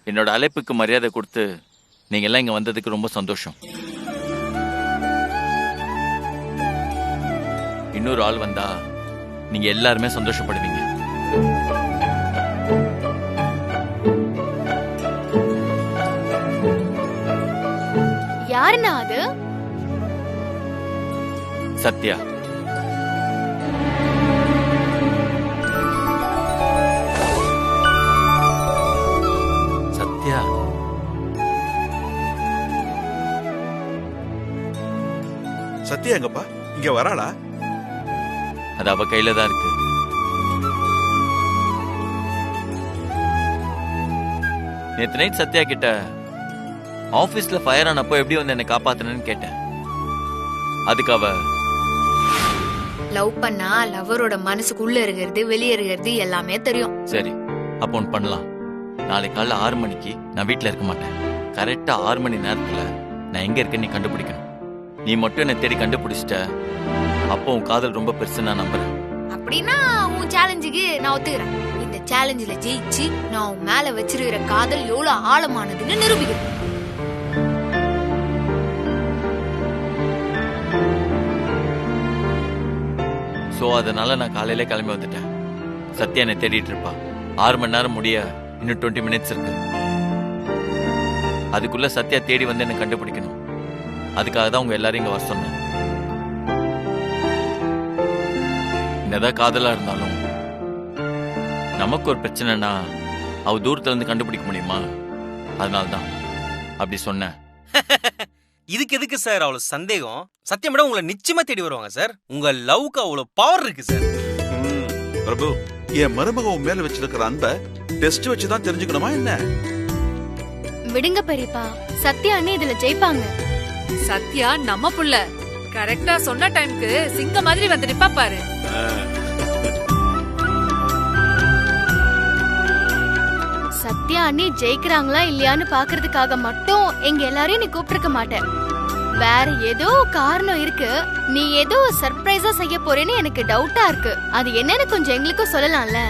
என்னோட அழைப்புக்கு மரியாதை கொடுத்து நீங்க எல்லாம் இங்க வந்ததுக்கு ரொம்ப சந்தோஷம். இன்னொரு ஆள் வந்தா நீங்க எல்லாருமே சந்தோஷப்படுவீங்க. யாருன்னா அது? சத்யா. சத்யா சத்யா எங்கப்பா? இங்க வராளா? அது அவ கையில தான் இருக்கு. நேத்து நைட் சத்யா கிட்ட ஆபீஸ்ல ஃபயர் ஆனப்போ எப்படி வந்து என்னை காப்பாத்தணும்னு கேட்டேன். அதுக்கு அவ லவ் பண்ணா லவரோட மனசுக்குள்ள இருக்கிறது வெளியே இருக்கிறது எல்லாமே தெரியும். சரி அப்போ ஒன்று பண்ணலாம். நாளைக்கு காலைல 6 மணிக்கு நான் வீட்டுல இருக்க மாட்டேன். கரெக்டா 6 மணி நேரத்துல நான் எங்க இருக்கேன்னு நீ கண்டுபிடிக்கணும். நீ மட்டும் என்னை தேடி கண்டுபிடிச்சிட்ட, அப்போ உன் காதல் ரொம்ப பெருசு நான் நம்புறேன். அப்படின்னா உன் சேலஞ்சுக்கு நான் ஒத்துக்கிறேன். இந்த சேலஞ்சில ஜெயிச்சு நான் உன் மேல வச்சிருக்கிற காதல் எவ்வளவு ஆழமானதுன்னு நிரூபிக்கிறேன். ஸோ அதனால நான் காலையில கிளம்பி வந்துட்டேன். சத்யா என்னை தேடிட்டு இருப்பா. 6 மணி நேரம் முடிய இன்னும் 20 மினிட்ஸ் இருக்கு. அதுக்குள்ள சத்யா தேடி வந்து என்னை கண்டுபிடிக்கணும். அதுக்காக தான் உங்க எல்லாரும் இங்க வர சொன்னேன். என்னதான் காதலா இருந்தாலும் நமக்கு ஒரு பிரச்சனைனா அவ தூரத்துல இருந்து கண்டுபிடிக்க முடியுமா? அதனால்தான் அப்படி சொன்னேன். இதுக்கு எதுக்கு சார் அவ்வளவு சந்தேகம்? சத்யா மேடம் உங்களை நிச்சயமா தேடி வருவாங்க சார். உங்க லவ்க்கு அவ்வளவு பவர் இருக்கு சார். பிரபு, என் மருமக உன் மேல வச்சிருக்கிற அன்பை டெஸ்ட் வச்சுதான் தெரிஞ்சுக்கணுமா என்ன? விடுங்க பெரியப்பா, சத்யா அண்ணே இதுல ஜெயிப்பாங்க. சத்யா நம்ம புள்ள. கரெக்டா சொன்ன டைம்க்கு சிங்க மாதிரி வந்து நிப்பா பாரு. சத்யா அண்ணி ஜெயிக்கிறாங்களா இல்லையான்னு பாக்குறதுக்காக மட்டும் எங்க எல்லாரையும் நீ கூப்பிட்டிருக்க மாட்டேன். வேற ஏதோ காரணம் இருக்கு. நீ ஏதோ சர்ப்ரைஸா செய்ய போறேன்னு எனக்கு டவுட்டா இருக்கு. அது என்னன்னு கொஞ்சம் எங்களுக்கும் சொல்லலாம்ல?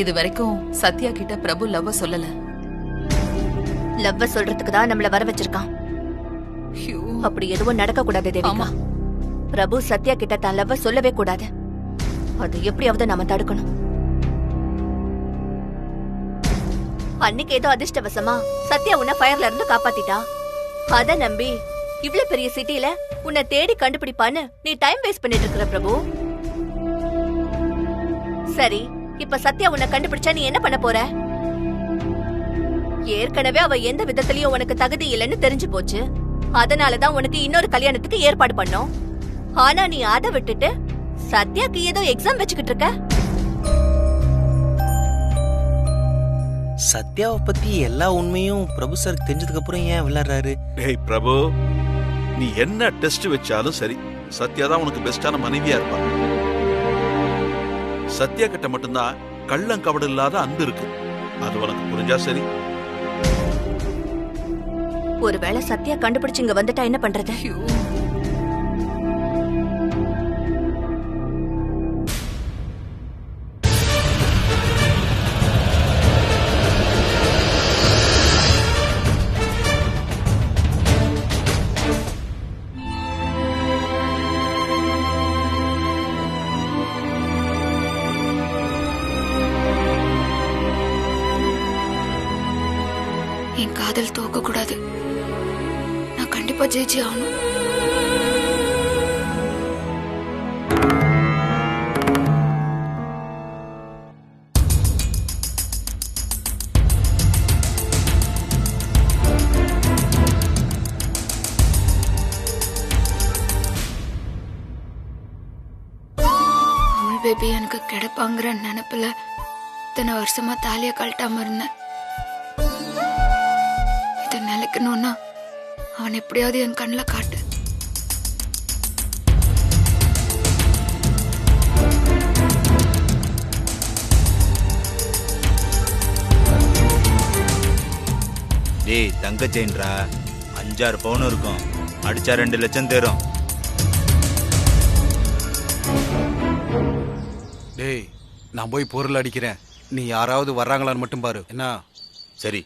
இது வரைக்கும் சத்யா கிட்ட பிரபு லவ்வ சொல்லல. லவ்வ சொல்றதுக்கு தான் நம்மள வர வச்சிருக்கான். அப்படி எதுவும் நடக்க கூடாது தேவிகா. பிரபு சத்யா கிட்ட தான் லவ்வ சொல்லவே கூடாது. அது எப்படியாவது நாம தடுக்கணும். அன்னைக்கு ஏதோ அதிர்ஷ்டவசமா சத்யா உன்னை ஃபயர்ல இருந்து காப்பாத்திட்டா. அத நம்பி இவ்ளோ பெரிய சிட்டில உன்னை தேடி கண்டுபிடிப்பான்னு நீ டைம் வேஸ்ட் பண்ணிட்டு இருக்கிற பிரபு. சரி, இப்ப சத்யா உன்னை கண்டுபிடிச்சா நீ என்ன பண்ண போற? ஏற்கனவே அவ எந்த விதத்திலயும் உனக்கு தகுதி இல்லைன்னு தெரிஞ்சு போச்சு. அதனாலதான் உனக்கு இன்னொரு கல்யாணத்துக்கு ஏற்பாடு பண்ணோம். ஆனா நீ அதை விட்டுட்டு சத்யாக்கு ஏதோ எக்ஸாம் வச்சுக்கிட்டு இருக்க. சத்யாவை பத்தி எல்லா உண்மையும் பிரபு சார் தெரிஞ்சதுக்கு அப்புறம் ஏன் விளையாடுறாரு? டேய் பிரபு, நீ என்ன டெஸ்ட் வச்சாலும் சரி, சத்யா தான் உனக்கு பெஸ்டான மனைவியா இருப்பா. சத்யா கிட்ட மட்டும்தான் கள்ளம் கபடு இல்லாத அன்பு இருக்கு. அது உனக்கு புரிஞ்சா சரி. ஒருவேளை சத்யா கண்டுபிடிச்சு இங்க வந்துட்டா என்ன பண்றது? என் காதல் தோக்க கூடாது. நான் கண்டிப்பா ஜெயிச்சு ஆகணும். அமுல் பேபி எனக்கு கிடைப்பாங்கிற நினைப்புல இத்தனை வருஷமா தாலிய கழட்டாம இருந்தேன். இதை நிலைக்கணும்னா அவன் எப்படியாவது என் கண்ணில் காட்டு. டேய் தங்க செயின்ரா, 5-6 பவுன் இருக்கும். அடிச்சா 2 லட்சம் தேரும். டேய் நான் போய் பொருள் அடிக்கிறேன், நீ யாராவது வர்றாங்களான்னு மட்டும் பாரு என்ன. சரி.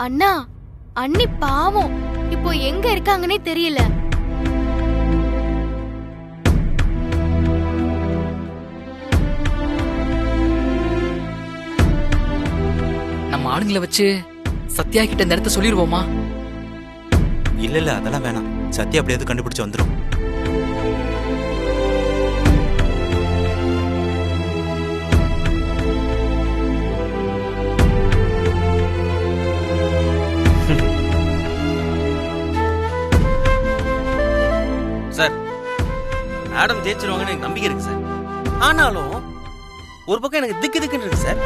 அண்ணா, அண்ணி பாவம், இப்போ எங்க இருக்காங்கன்னே தெரியல. நம்ம ஆளுங்களை வச்சு சத்யா கிட்ட இந்த இடத்த சொல்லிடுவோமா? இல்ல அதெல்லாம் வேணாம். சத்யா அப்படியாவது கண்டுபிடிச்சு வந்துடும். சார், மேடம் ஜெயிச்சிருவாங்கன்னு எனக்கு நம்பிக்கை இருக்கு சார். ஆனாலும் ஒரு பக்கம் எனக்கு திக்கு திக்குன்னு இருக்கு சார்.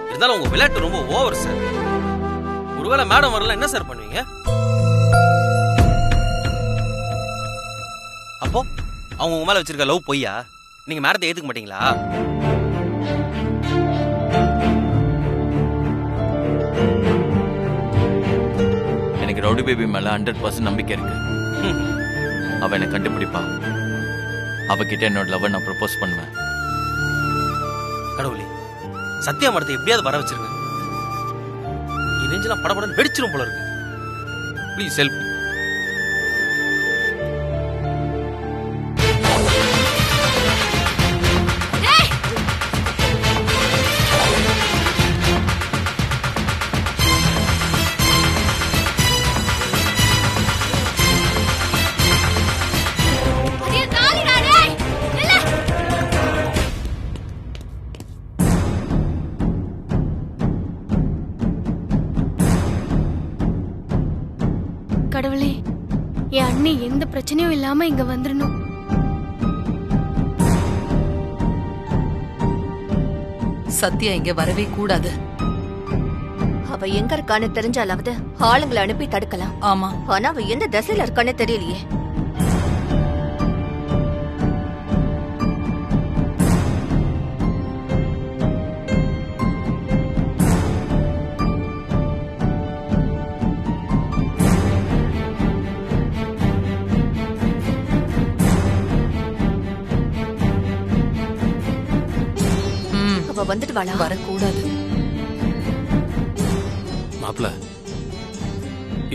இருந்தாலும் உங்க விளையாட்டு ரொம்ப ஓவர் சார். ஒருவேளை மேடம் வரல என்ன சார் பண்ணுவீங்க? அப்போ அவங்க உங்க மேல வச்சிருக்க லவ் பொய்யா? நீங்க மேடத்தை ஏத்துக்க மாட்டீங்களா? எனக்கு ரவுடி பேபி மேல 100% நம்பிக்கை இருக்கு. அவ என்னை கண்டுபிடிப்பா. அவகிட்ட என்னோட லவ் நான் ப்ரப்போஸ் பண்ணுவேன். கடவுளே, சத்யா மரத்தை எப்படியாவது வர வச்சிருங்க. என் நெஞ்செல்லாம் படபடன்னு வெடிச்சிரும் போல இருக்கு. Please help. கடவுளே, என் அண்ணி எந்த பிரச்சனையும் இல்லாம இங்க வந்துடணும். சத்யா இங்க வரவே கூடாது. அவ எங்க இருக்கான்னு தெரிஞ்சாலாவது ஆளுங்களை அனுப்பி தடுக்கலாம். ஆமா, ஆனா அவ எந்த திசையில இருக்கான்னு தெரியலையே. அவ வந்துட்டு வாழா. வரக்கூடாது. மாப்ள,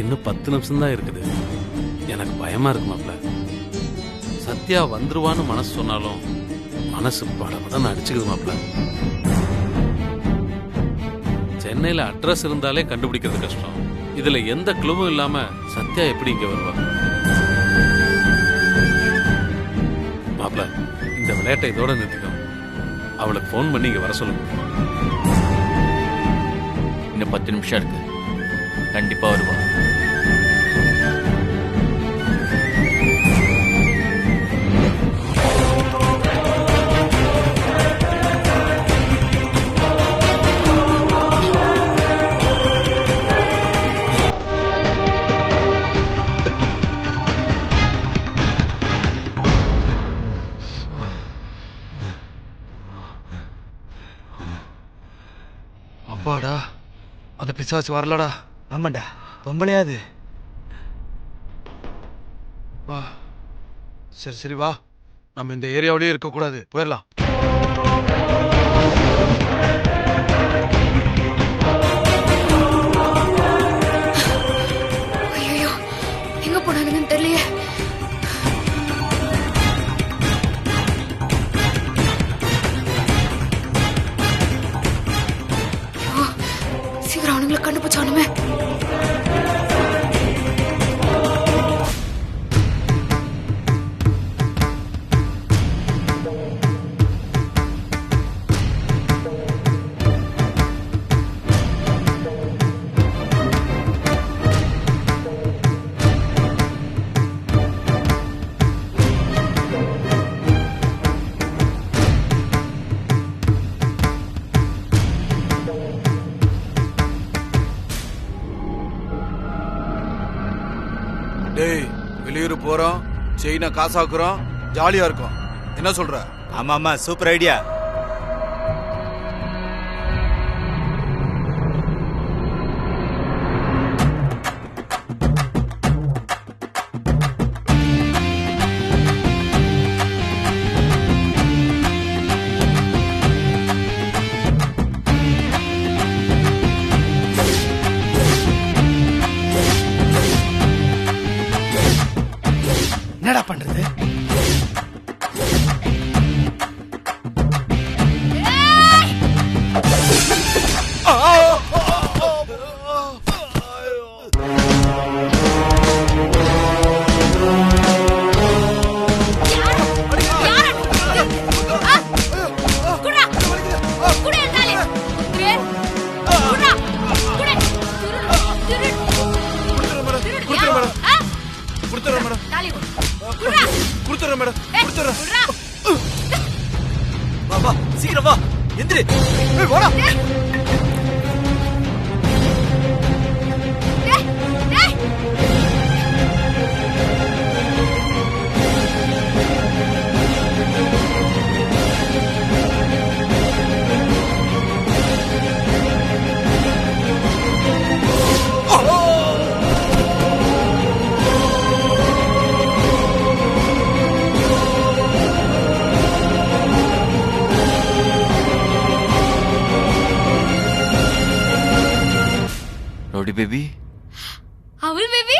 இன்னும் 10 நிமிஷம் தான் இருக்குது. எனக்கு பயமா இருக்கு மாப்ள. சத்யா வந்துருவான்னு மனசு சொன்னாலும் மனசு படபடன்னு அடிச்சுக்குது மாப்ள. சென்னையில அட்ரஸ் இருந்தாலே கண்டுபிடிக்கிறது கஷ்டம். இதுல எந்த கிளவும் இல்லாம சத்யா எப்படி இங்க வருவா? மாப்ள, இந்த விளையாட்டை இதோட நிறுத்திக்கணும். அவளுக்கு ஃபோன் பண்ணி இங்க வர சொல்லுங்க. இன்னும் 10 நிமிஷம் இருக்கு. கண்டிப்பா வருவா. அப்பாடா, அந்த பிசாசு வரலடா. ஆமாண்டா, பொம்பளையாது. வா, சரி சரி வா, நம்ம இந்த ஏரியாவிலேயே இருக்கக்கூடாது, போயிடலாம். ஐயோ, எங்க போனானுங்கன்னு தெரியலையே. சீக்கிரம் அவனுங்களை கண்டுபிடிச்சா டேய் வெளியூர் போறோம், செயினை காசாக்குறோம், ஜாலியா இருக்கும். என்ன சொல்ற? ஆமா ஆமா, சூப்பர் ஐடியா. என்னடா பண்றது? சீக்கிரம் வா, எந்திரி. ரவுடி பேபி, அவள் பேபி,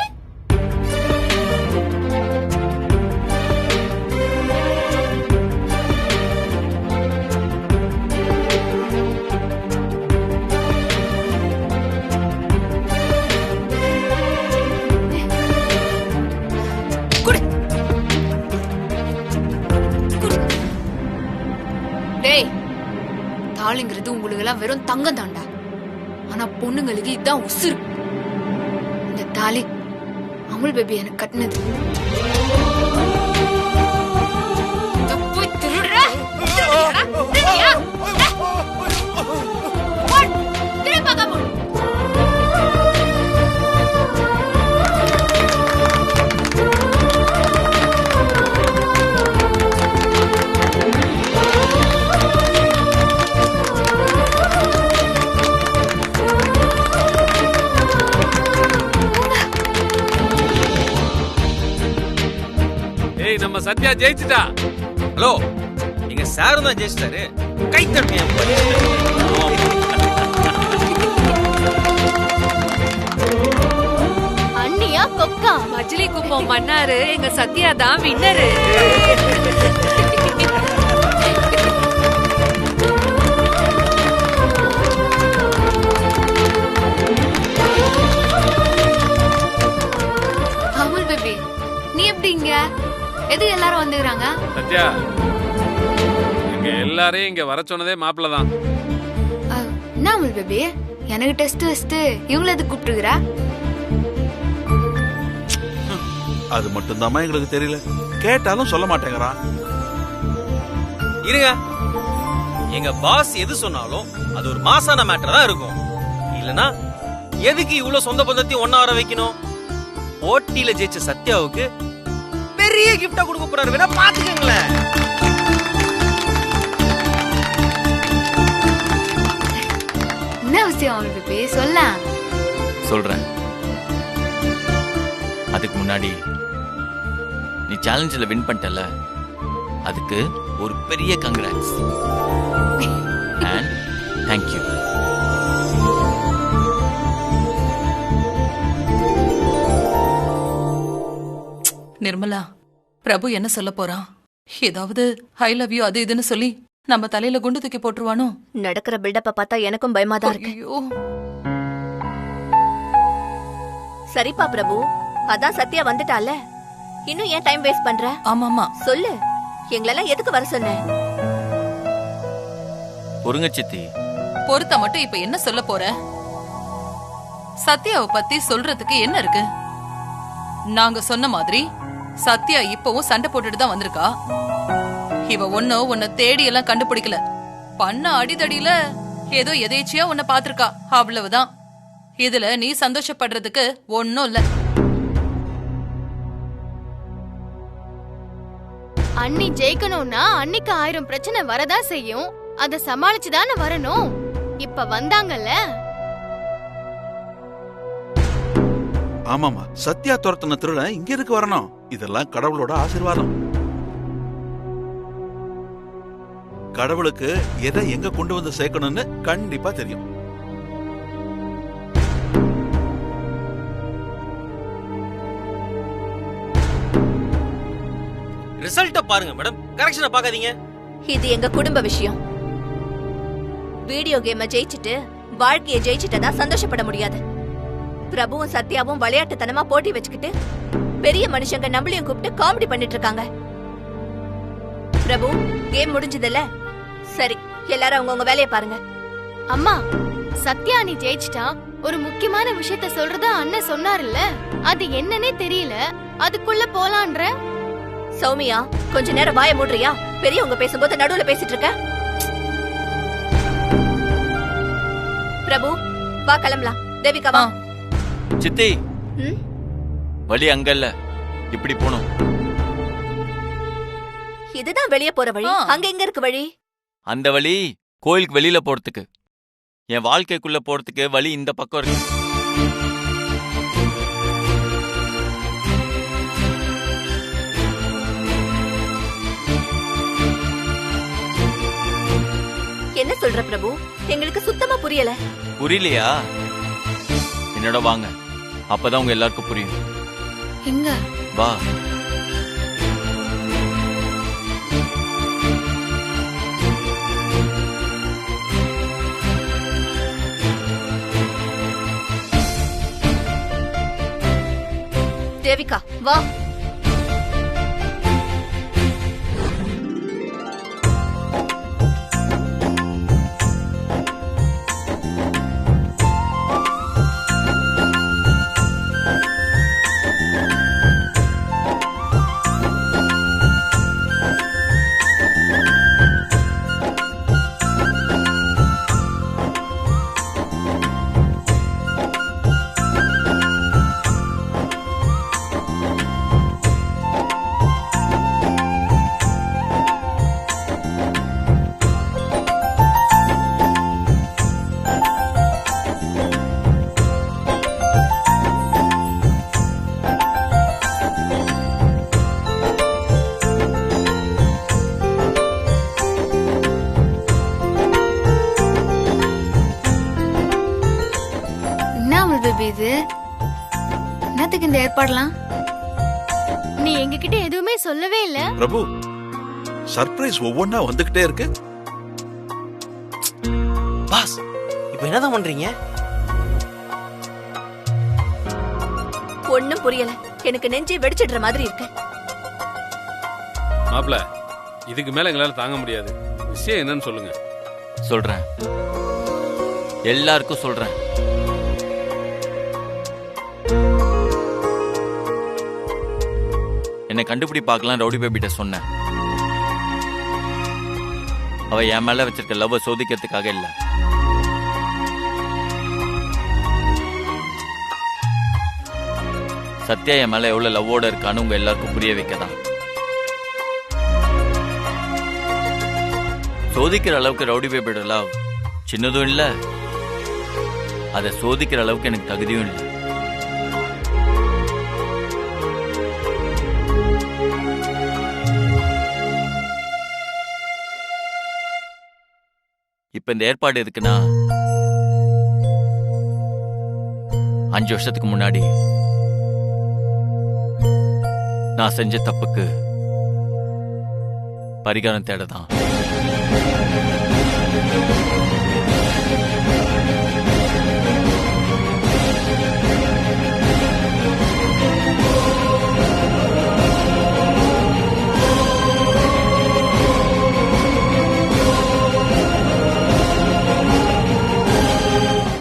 டேய், தாலிங்கிறது உங்களுக்கு எல்லாம் வெறும் தங்கம் தாண்டா. ஆனா பொண்ணுங்களுக்கு இதுதான் உசுறு. இந்த தாலி அமுல் பேபி எனக்கு கட்டினது. போய் திருடுற? திருடியா? திரும்பி பார்க்காம. நம்ம சத்யா ஜெயிச்சிட்டா. ஹலோ, எங்க சார் தான் ஜெயிச்சிட்டாரு. கை தட்டுங்க. அண்ணியா கொக்கா? மஜிலி குப்பம் மன்னாரு எங்க சத்யா தான் வின்னரு. அமுல் பேபி, நீ எப்படிங்க? எது எல்லாரும் வந்துறாங்க? சத்யா, இங்க எல்லாரையும் இங்க வர சொன்னதே மாப்பிள்ள தான். என்ன அமுல் பேபி, எனக்கு டெஸ்ட் வச்சுட்டு இவங்கள எதுக்கு கூப்பிட்டுக்கிறா? அது மட்டும்தாம்மா எங்களுக்கு தெரியல. கேட்டாலும் சொல்ல மாட்டேங்கிறான். இருங்க, எங்க பாஸ் எது சொன்னாலும் அது ஒரு மாசான மேட்டர் தான் இருக்கும். இல்லனா எதுக்கு இவ்வளவு சொந்த பந்தத்தையும் ஒன்னா வர வைக்கணும்? போட்டியில ஜெயிச்ச சத்யாவுக்கு பெரிய கிஃப்டா கொடுக்க போறாரு, வேணா பாத்துக்கங்களேன். என்ன விஷயம் அமுல் பேபி, சொல்ல. சொல்றேன். அதுக்கு முன்னாடி நீ சேலஞ்சில் வின் பண்ணிட்டல, அதுக்கு ஒரு பெரிய கங்க்ராட்ஸ் அண்ட் தேங்க்யூ. நிர்மலா, பிரபு என்ன சொல்ல போறான்? ஏதாவது ஐ லவ் யூ அது இதுன்னு சொல்லி நம்ம தலையில குண்டு தூக்கி போட்டுருவானோ? நடக்கிற பில்டப்ப பார்த்தா எனக்கும் பயமா தான் இருக்கு. ஐயோ, சரிப்பா பிரபு, அதான் சத்யா வந்துட்டால, இன்னும் ஏன் டைம் வேஸ்ட் பண்ற? ஆமாமா சொல்லு, எங்களெல்லாம் எதுக்கு வர சொன்ன? பொறுங்க சித்தி. பொறுத்த மட்டும் இப்ப என்ன சொல்ல போற? சத்யாவை பத்தி சொல்றதுக்கு என்ன இருக்கு? நாங்க சொன்ன மாதிரி சத்யா இப்பவும் சண்டை போட்டுட்டு தான் வந்திருக்கா. இவ ஒன்னும் உன்னை தேடி எல்லாம் கண்டுபிடிக்கல. பண்ண அடிதடியில ஏதோ எதேச்சியா உன்னை பாத்திருக்கா, அவ்வளவுதான். இதுல நீ சந்தோஷப்படுறதுக்கு ஒன்னும் இல்ல. அண்ணி ஜெயிக்கணும்னா அன்னிக்கு 1000 பிரச்சனை வரதா செய்யும். அத சமாளிச்சுதானே வரணும். இப்ப வந்தாங்கல்ல. ஆமாமா, சத்யா துரத்தின திருடன் இங்க இருக்கு வரணும். இதெல்லாம் கடவுளோட ஆசீர்வாதம். கடவுளுக்கு எதை எங்க கொண்டு வந்து சேர்க்கணும்னு கண்டிப்பா தெரியும். ரிசல்ட்ட பாருங்க மேடம், கரெக்ஷனை பார்க்காதீங்க. இது எங்க குடும்ப விஷயம். வீடியோ கேமை ஜெயிச்சுட்டு வாழ்க்கையை ஜெயிச்சுட்டதா சந்தோஷப்பட முடியாது. பிரபுவும் சத்யாவும் விளையாட்டுத்தனமா போட்டி வச்சுக்கிட்டு பெரிய மனுஷங்க நம்மளையும் கூப்பிட்டு காமெடி பண்ணிட்டு இருக்காங்க. பிரபு, கேம் முடிஞ்சதில்ல? சரி, எல்லாரும் அவங்கவுங்க வேலையை பாருங்க. அம்மா, சத்யா நீ ஜெயிச்சிட்டா ஒரு முக்கியமான விஷயத்த சொல்றதா அண்ணன் சொன்னார்ல, அது என்னன்னே தெரியல. அதுக்குள்ள போலான்ற. சௌமியா, கொஞ்ச நேரம் வாய மூடுறியா? பெரியவங்க பேசும்போது நடுவுல பேசிட்டு இருக்க. பிரபு, வா கிளம்பலாம். தேவிகா வா. சித்தி, வழி அங்கல்ல, இப்படி போணும். இதுதான் வெளியே போற வழி. அங்க எங்க இருக்கு வழி? அந்த வழி கோயிலுக்கு வெளியில போறதுக்கு. என் வாழ்க்கைக்குள்ள போறதுக்கு வழி இந்த பக்கம் இருக்கு. என்ன சொல்ற பிரபு? எங்களுக்கு சுத்தமா புரியல. புரியலையா? என்னோட வாங்க, அப்பதான் உங்க எல்லாருக்கும் புரியும். எங்க? வா. தேவிகா வா. இது என்னத்துக்கு இந்த ஏற்பாடுலாம்? நீ எங்ககிட்ட எதுவுமே சொல்லவே இல்ல. பிரபு, சர்ப்ரைஸ் ஒவ்வொன்னா வந்துகிட்டே இருக்கு. பாஸ், இப்போ என்னதான் பண்றீங்க? ஒண்ணும் புரியல. எனக்கு நெஞ்சே வெடிச்சிடுற மாதிரி இருக்கு. மாப்ள, இதுக்கு மேல எங்களால தாங்க முடியாது. விஷயம் என்னன்னு சொல்லுங்க. சொல்றேன், எல்லாருக்கும் சொல்றேன். என்னை கண்டுபிடி பார்க்கலாம் ரவுடி பேபிட்ட சொன்னேன். அவ என் மேல வச்சிருக்க லவ் சோதிக்கிறதுக்காக இல்ல. சத்யா என் மேல எவ்வளவு லவ்வோட இருக்கான்னு உங்க எல்லாருக்கும் புரிய வைக்கதான். சோதிக்கிற அளவுக்கு ரவுடி பேபியோட லவ் சின்னதும் இல்ல, அதை சோதிக்கிற அளவுக்கு எனக்கு தகுதியும் இல்லை. இப்ப இந்த ஏற்பாடு எதுக்குன்னா, 5 வருஷத்துக்கு முன்னாடி நான் செஞ்ச தப்புக்கு பரிகாரம் தேடதான்.